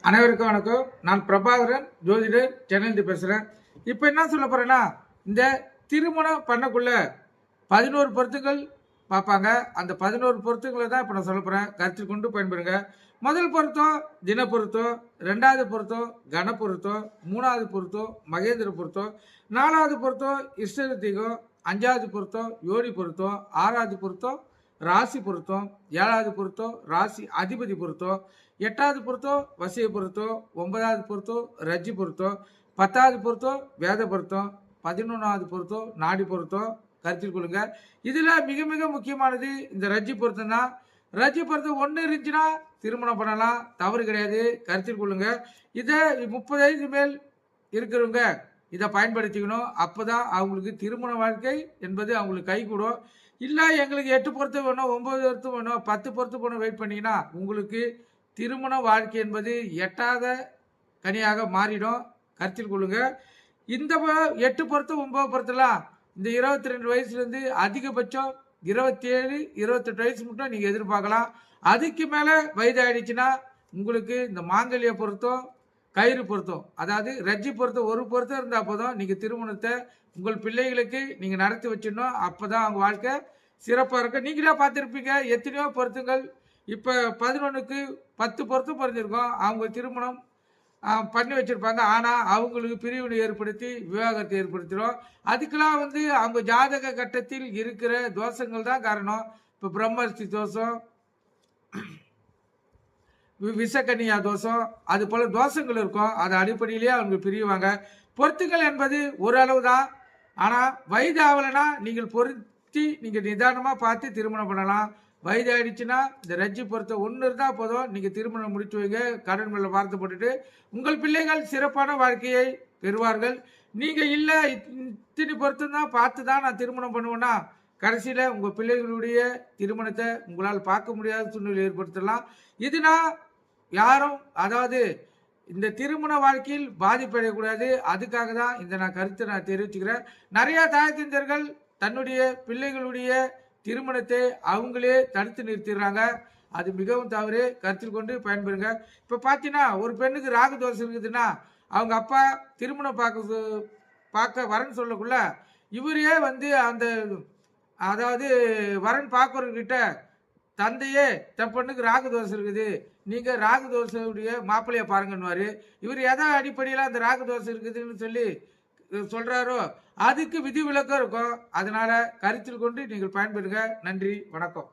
அனைவருக்கும் வணக்கம். நான் பிரபாகரன், ஜோதிடர், சென்னையிலிருந்து பேசுகிறேன். இப்போ என்ன சொல்ல போகிறேன்னா, இந்த திருமணம் பண்ணக்குள்ள 11 பொருத்தங்கள் பார்ப்பாங்க. அந்த 11 பொருத்தங்களை தான் இப்போ நான் சொல்ல போகிறேன். கருத்தில் கொண்டு பயன்பெறுங்க. முதல் பொருத்தம் தின பொருத்தம், 2வது பொருத்தம் கண பொருத்தம், 3வது பொருத்தம் மகேந்திர பொருத்தம், 4வது பொருத்தம் இஷ்டதீகம், 5வது பொருத்தம் யோனி பொருத்தம், 6வது பொருத்தம் ராசி பொருத்தம், 7வது பொருத்தம் ராசி அதிபதி பொருத்தம், 8வது பொருத்தம் வசிய பொருத்தம், 9வது பொருத்தம் ரஜ்ஜி பொருத்தம், 10வது பொருத்தம் வேத பொருத்தம், 11வது பொருத்தம் நாடி பொருத்தம். கருத்தில் கொள்ளுங்க. இதுல மிக மிக முக்கியமானது இந்த ரஜ்ஜி பொருத்தம் தான். ரஜ்ஜி பொருத்தம் 1 இருந்துச்சுன்னா திருமணம் பண்ணலாம், தவறு கிடையாது. கருத்தில் கொள்ளுங்க. இதை 30 வயது மேல் இருக்கிறவங்க இதை பயன்படுத்திக்கணும். அப்போதான் அவங்களுக்கு திருமண வாழ்க்கை என்பது அவங்களுக்கு கை கூடும். இல்லை எங்களுக்கு 8 பொருத்தம் வேணும், 9 பொருத்தம் வேணும், 10 பொருத்தம் வேணும் வெயிட் பண்ணிங்கன்னா உங்களுக்கு திருமண வாழ்க்கை என்பது எட்டாத கனியாக மாறிடும். கருத்தில் கொள்ளுங்க. இந்த 8 பொருத்தம் 9 பொருத்தலாம் இந்த 22 வயசுலேருந்து அதிகபட்சம் 27 28 வயசு மட்டும் நீங்கள் எதிர்பார்க்கலாம். அதுக்கு மேலே வயது ஆயிடுச்சுன்னா உங்களுக்கு இந்த மாங்கல்ய பொருத்தம் கயிறு பொருத்தம், அதாவது ரஜ்ஜி பொருத்தம் ஒரு பொருத்தம் இருந்தால் போதும் நீங்கள் திருமணத்தை உங்கள் பிள்ளைகளுக்கு நீங்கள் நடத்தி வச்சிடணும். அப்போ தான் அவங்க வாழ்க்கை சிறப்பாக இருக்கும். நீங்களே பார்த்துருப்பீங்க எத்தனையோ பொருத்தங்கள். இப்போ 11க்கு 10 பொருத்தம் பிறந்திருக்கோம். அவங்க திருமணம் பண்ணி வச்சுருப்பாங்க. ஆனால் அவங்களுக்கு பிரிவினை ஏற்படுத்தி விவாகரத்தை ஏற்படுத்திடும். அதுக்கெல்லாம் அவங்க ஜாதக கட்டத்தில் இருக்கிற தோஷங்கள் தான் காரணம். இப்போ பிரம்மர்ஷி தோஷம், விஷக்கன்னியா தோஷம், அது போல தோஷங்கள் இருக்கும். அது அடிப்படையிலேயே அவங்க பிரிவாங்க. பொருத்துக்கள் என்பது ஒரு அளவு தான். ஆனால் வயது ஆகலைன்னா நீங்கள் பொருத்தி நீங்கள் நிதானமாக பார்த்து திருமணம் பண்ணலாம். வயது ஆயிடுச்சுன்னா இந்த ரஜ்ஜி பொருத்தம் 1 இருந்தால் போதும் நீங்கள் திருமணம் முடிச்சு வைங்க. கடன் மேலே வார்த்தை போட்டுட்டு உங்கள் பிள்ளைகள் சிறப்பான வாழ்க்கையை பெறுவார்கள். நீங்கள் இல்லை இத்தனை பொருத்தம் தான் பார்த்து தான் நான் திருமணம் பண்ணுவேன்னா கடைசியில் உங்கள் பிள்ளைகளுடைய திருமணத்தை உங்களால் பார்க்க முடியாத சூழ்நிலை ஏற்படுத்தலாம். இதுனா யாரும் அதாவது இந்த திருமண வாழ்க்கையில் பாதிப்படையக்கூடாது. அதுக்காக தான் இந்த நான் கருத்தை நான் தெரிவிச்சுக்கிறேன். நிறைய தாயத்திந்தர்கள் தன்னுடைய பிள்ளைகளுடைய திருமணத்தை அவங்களே தடுத்து நிறுத்திடுறாங்க. அது மிகவும் தவறு. கருத்தில் கொண்டு பயன்பெறுங்க. இப்போ பார்த்தீங்கன்னா ஒரு பெண்ணுக்கு ராகு தோஷம் இருக்குதுன்னா அவங்க அப்பா திருமணம் பார்க்க வரன்னு சொல்லக்குள்ள இவரே அந்த அதாவது வரன் பார்க்கறவர்கிட்ட தந்தையே தன் பொண்ணுக்கு ராகு தோஷம் இருக்குது, நீங்கள் ராகு தோஷனுடைய மாப்பிள்ளையை பாருங்கன்னுவார். இவர் எதை அடிப்படையில் அந்த ராகு தோஷம் இருக்குதுன்னு சொல்லி சொல்கிறாரோ அதுக்கு விதிவிலக்கம் இருக்கும். அதனால் கருத்தில் கொண்டு நீங்கள் பயன்பெறுங்க. நன்றி, வணக்கம்.